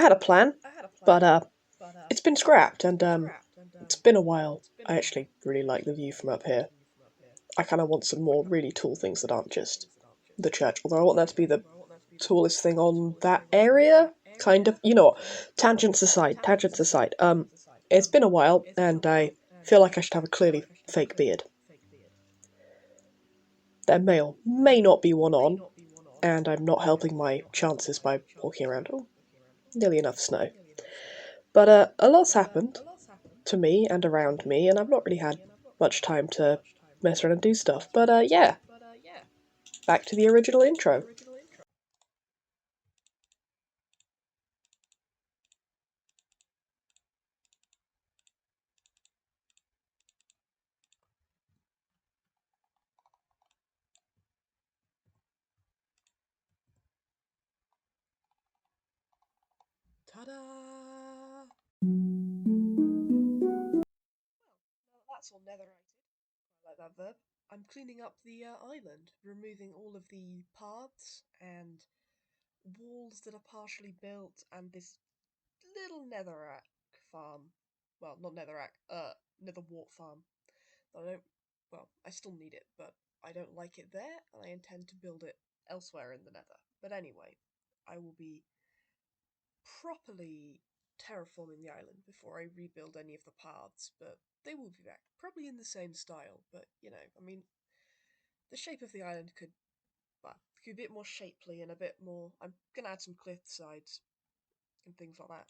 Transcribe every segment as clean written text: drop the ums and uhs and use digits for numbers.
had a plan, but it's been scrapped, and it's been a while. I actually really like the view from up here. I kind of want some more really tall things that aren't just the church, although I want that to be the tallest thing on that area. Kind of, you know what? Tangents aside, tangents aside. It's been a while, and I feel like I should have a clearly fake beard. There may or may not be one on, and I'm not helping my chances by walking around. Oh, nearly enough snow. But a lot's happened to me and around me, and I've not really had much time to mess around and do stuff. But yeah, back to the original intro. Ta-da! Well, that's all netherited. I like that verb. I'm cleaning up the island, removing all of the paths and walls that are partially built, and this little netherrack farm. Well, not netherrack, netherwart farm. I don't. Well, I still need it, but I don't like it there, and I intend to build it elsewhere in the nether. But anyway, I will be properly terraforming the island before I rebuild any of the paths, but they will be back. Probably in the same style, but you know, I mean, the shape of the island could be a bit more shapely and a bit more. I'm gonna add some cliff sides and things like that.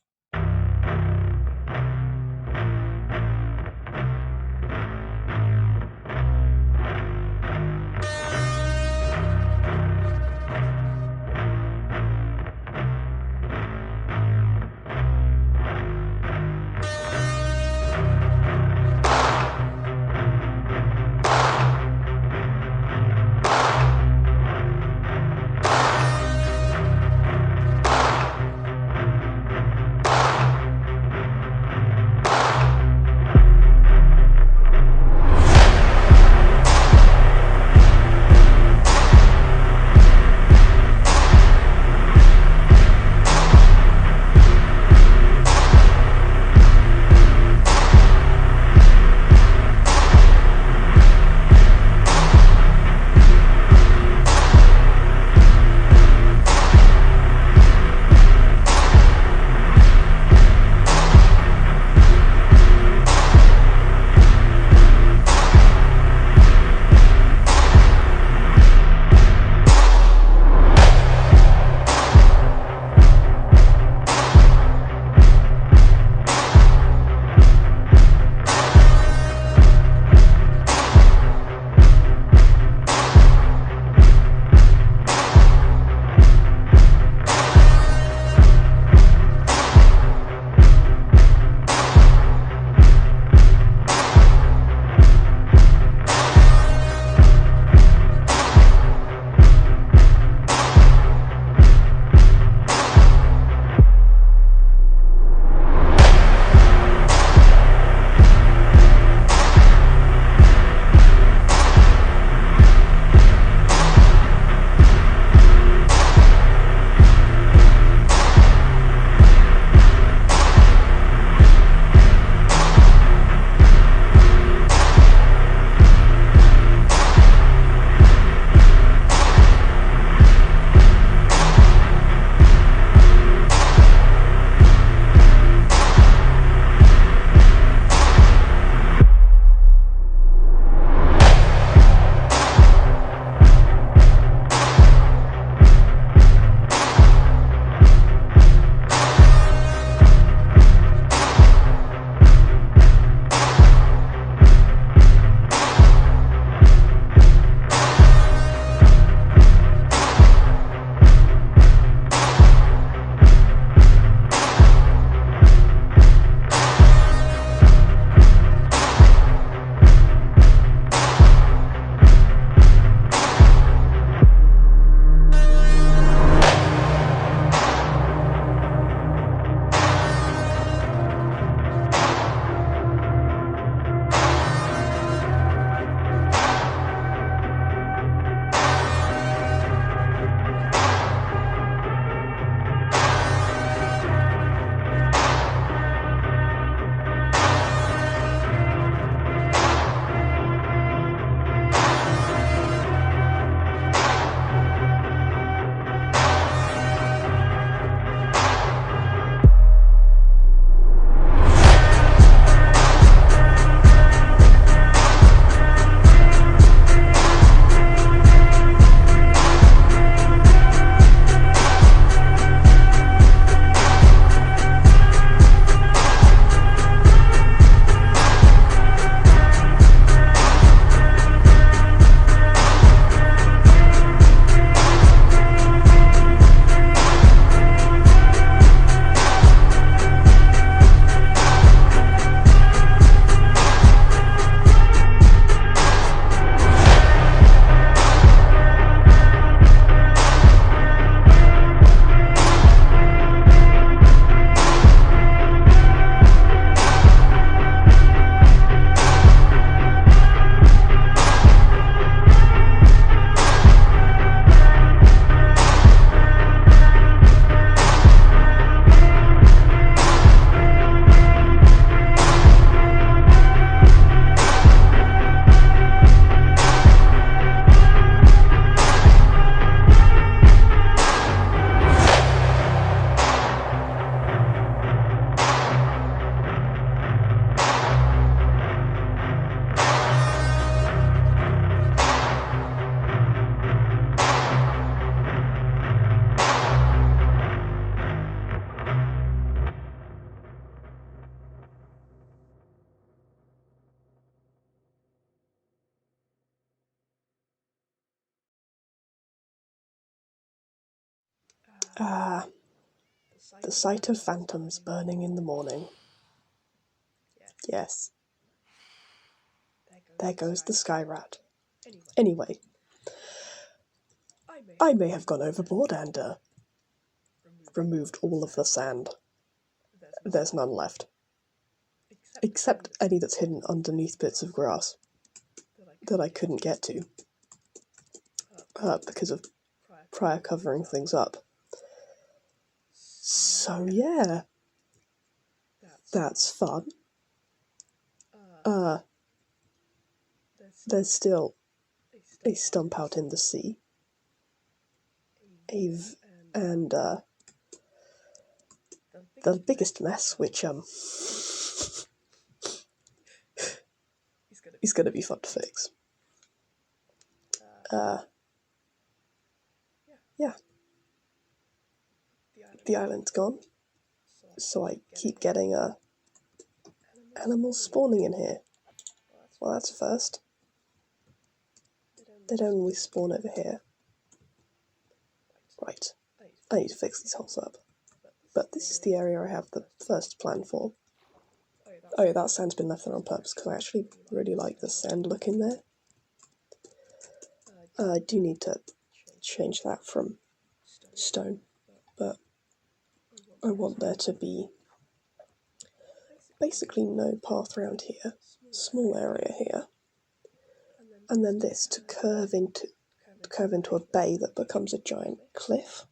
Ah, the sight of phantoms burning in the morning. Yes. There goes the sky rat. Anyway, I may have gone overboard and removed all of the sand. There's none left. Except any that's hidden underneath bits of grass that I couldn't get to because of prior covering things up. So yeah, that's fun. There's still a stump out in the sea. And the biggest mess, which is going to be fun to fix. Yeah, the island's gone, so I keep getting animals spawning in here. Well, that's a first. They don't always spawn over here. Right, I need to fix these holes up. But this is the area I have the first plan for. Oh yeah, that sand's been left there on purpose because I actually really like the sand look in there. I do need to change that from stone, but I want there to be basically no path around here, small area here, and then this to curve into a bay that becomes a giant cliff.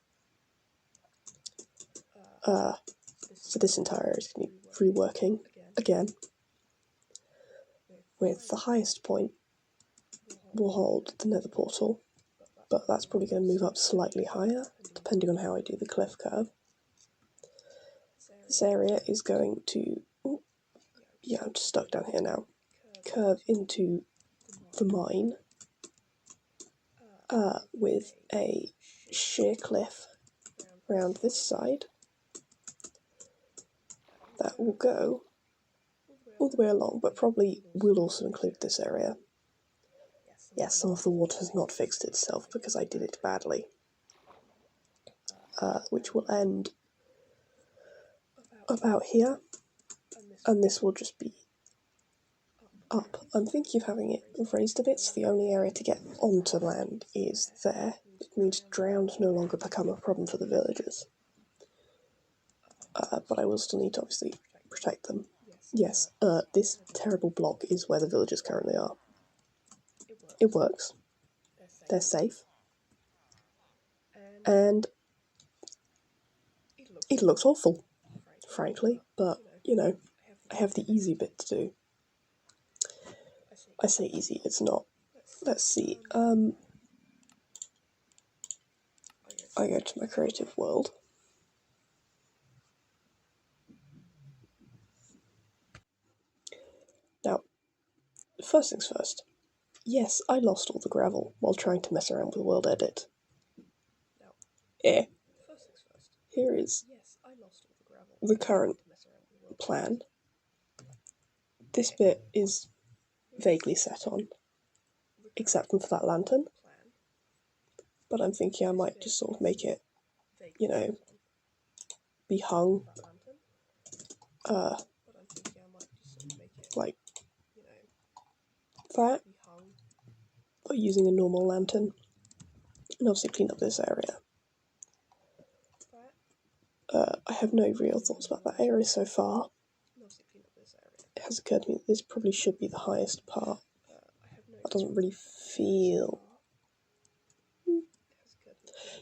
So this entire area is going to be reworking again, with the highest point will hold the nether portal, but that's probably going to move up slightly higher, depending on how I do the cliff curve. This area is going to, yeah, I'm just stuck down here now, curve into the mine with a sheer cliff around this side that will go all the way along, but probably will also include this area. Yes, some of the water has not fixed itself because I did it badly, which will end about here, and this will just be up. I'm thinking of having it raised a bit, so the only area to get onto land is there. It means drowns no longer become a problem for the villagers. But I will still need to obviously protect them. Yes, this terrible block is where the villagers currently are. It works. They're safe. And it looks awful, frankly, but, you know, I have the easy bit to do. I say easy, it's not. Let's see, I go to my creative world. Now, first things first. Yes, I lost all the gravel while trying to mess around with World Edit. Here is the current plan. This bit is vaguely set on, except for that lantern. But I'm thinking I might just sort of make it, you know, be hung, like that, but using a normal lantern, and obviously clean up this area. I have no real thoughts about that area so far. It has occurred to me that this probably should be the highest part. That doesn't really feel...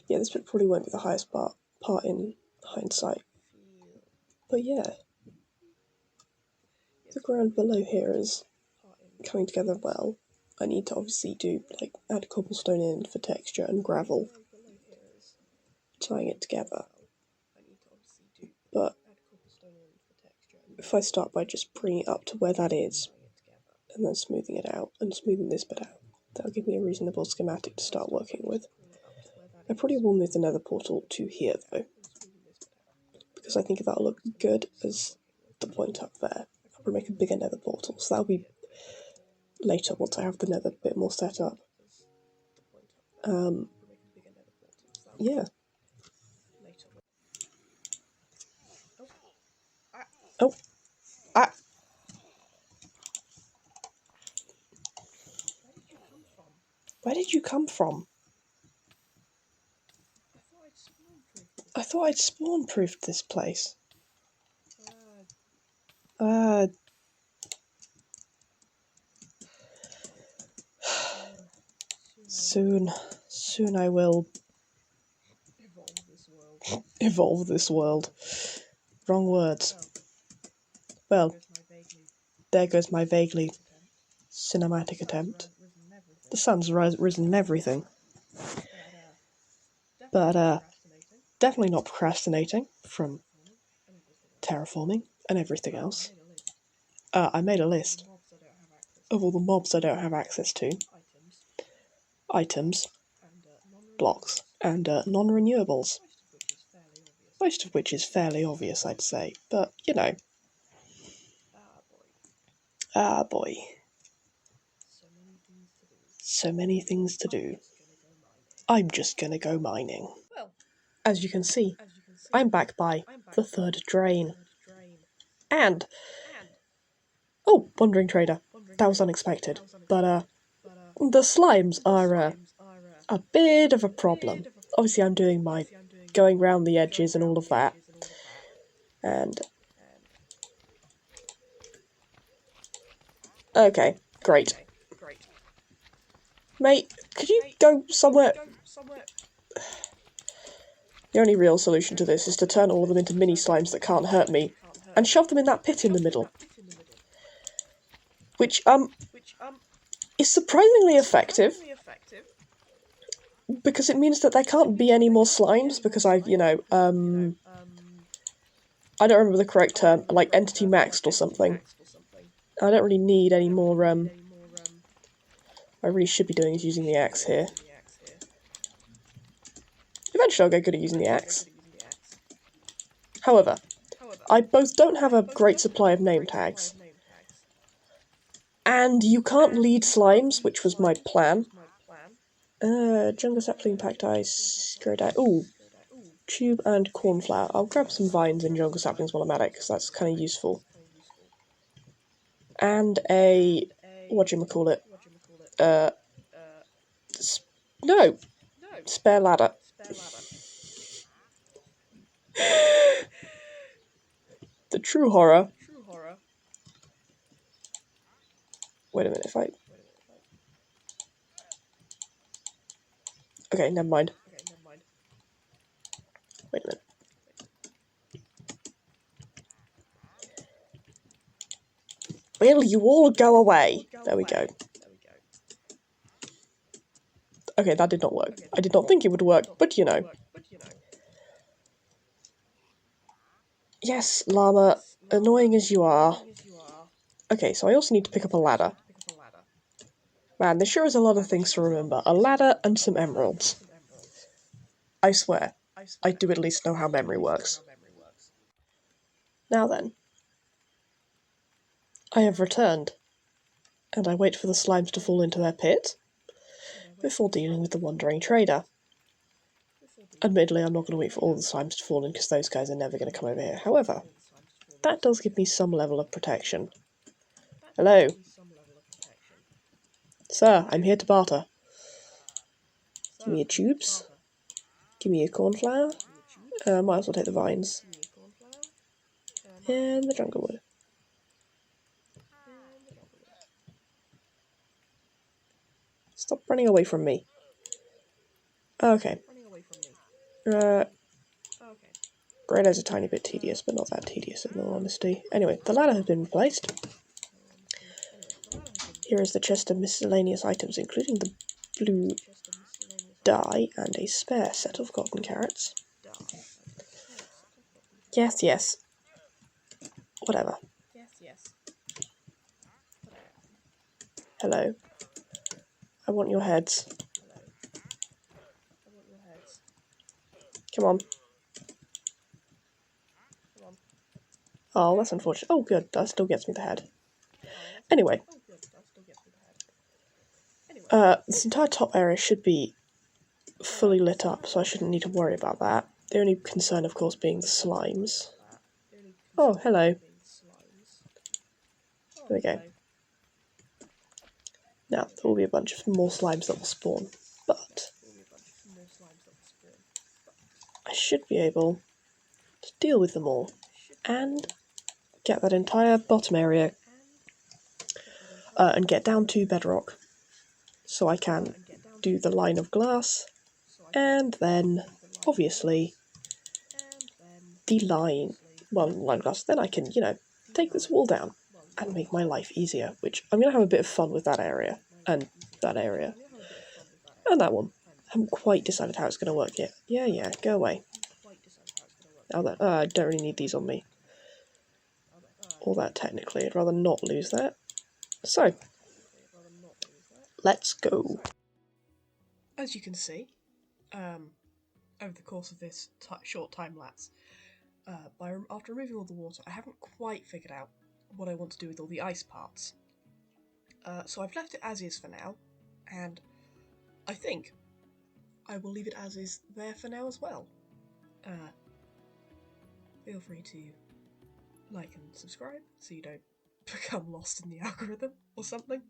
Yeah, this bit probably won't be the highest part in hindsight. But yeah, the ground below here is coming together well. I need to obviously do, like, add cobblestone in for texture and gravel, tying it together. But if I start by just bringing it up to where that is, and then smoothing it out, and smoothing this bit out, that'll give me a reasonable schematic to start working with. I probably will move the nether portal to here, though, because I think that'll look good as the point up there. I'll probably make a bigger nether portal, so that'll be later once I have the nether bit more set up. Yeah. Oh. Ah. Where did you come from? I thought I'd spawn-proofed this place. Soon I will evolve this world. Wrong words. Well, there goes my vaguely cinematic attempt. The sun's risen and everything. But, definitely not procrastinating from terraforming and everything else. I made a list of all the mobs I don't have access to. Items, blocks, and non-renewables. Most of which is fairly obvious, I'd say. But, you know. Ah, boy. So many things to do. I'm just gonna go mining. As you can see, I'm back by the third drain. And... oh, wandering trader. That was unexpected. But, the slimes are, a bit of a problem. Obviously, I'm doing my going round the edges and all of that. And... okay, great. Mate, could you go somewhere... the only real solution to this is to turn all of them into mini slimes that can't hurt me, and shove them in that pit in the middle. Which, is surprisingly effective, because it means that there can't be any more slimes, because I've, you know, I don't remember the correct term, like entity maxed or something. I don't really need any more, what I really should be doing is using the axe here. Eventually I'll get good at using the axe. However, I both don't have a great supply of name tags, and you can't lead slimes, which was my plan. Jungle sapling, packed ice, grey dye. Ooh, tube and cornflower. I'll grab some vines and jungle saplings while I'm at it, because that's kind of useful. And a... whatchamacallit? No! Spare ladder. The true horror. Wait a minute, if I... okay, never mind. Wait a minute. Will you all go away? There we go. Okay, that did not work. I did not think it would work, but you know. Yes, llama, annoying as you are. Okay, so I also need to pick up a ladder. Man, there sure is a lot of things to remember. A ladder and some emeralds. I swear, I do at least know how memory works. Now then. I have returned, and I wait for the slimes to fall into their pit before dealing with the wandering trader. Admittedly, I'm not going to wait for all the slimes to fall in, because those guys are never going to come over here. However, that does give me some level of protection. Hello. Sir, I'm here to barter. Give me your tubes. Give me your cornflower. Might as well take the vines. And the jungle wood. Stop running away from me. Okay. Radio's a tiny bit tedious, but not that tedious in all honesty. Anyway, the ladder has been replaced. Here is the chest of miscellaneous items, including the blue dye and a spare set of golden carrots. Yes, yes. Whatever. Hello. I want your heads. Come on. Oh, that's unfortunate. Oh, good. That still gets me the head. Anyway. This entire top area should be fully lit up, so I shouldn't need to worry about that. The only concern, of course, being the slimes. Oh, hello. There we go. Now, there will be a bunch of more slimes that will spawn, but I should be able to deal with them all and get that entire bottom area and get down to bedrock so I can do the line of glass and then, obviously, the line of glass. Then I can, take this wall down and make my life easier, which I'm going to have a bit of fun with that area, and that area, and that one. I haven't quite decided how it's going to work yet. Yeah, go away. Now that, I don't really need these on me. Or that, technically. I'd rather not lose that. So, let's go. As you can see, over the course of this short time-lapse, after removing all the water, I haven't quite figured out what I want to do with all the ice parts. So I've left it as is for now, and I think I will leave it as is there for now as well. Feel free to like and subscribe so you don't become lost in the algorithm or something.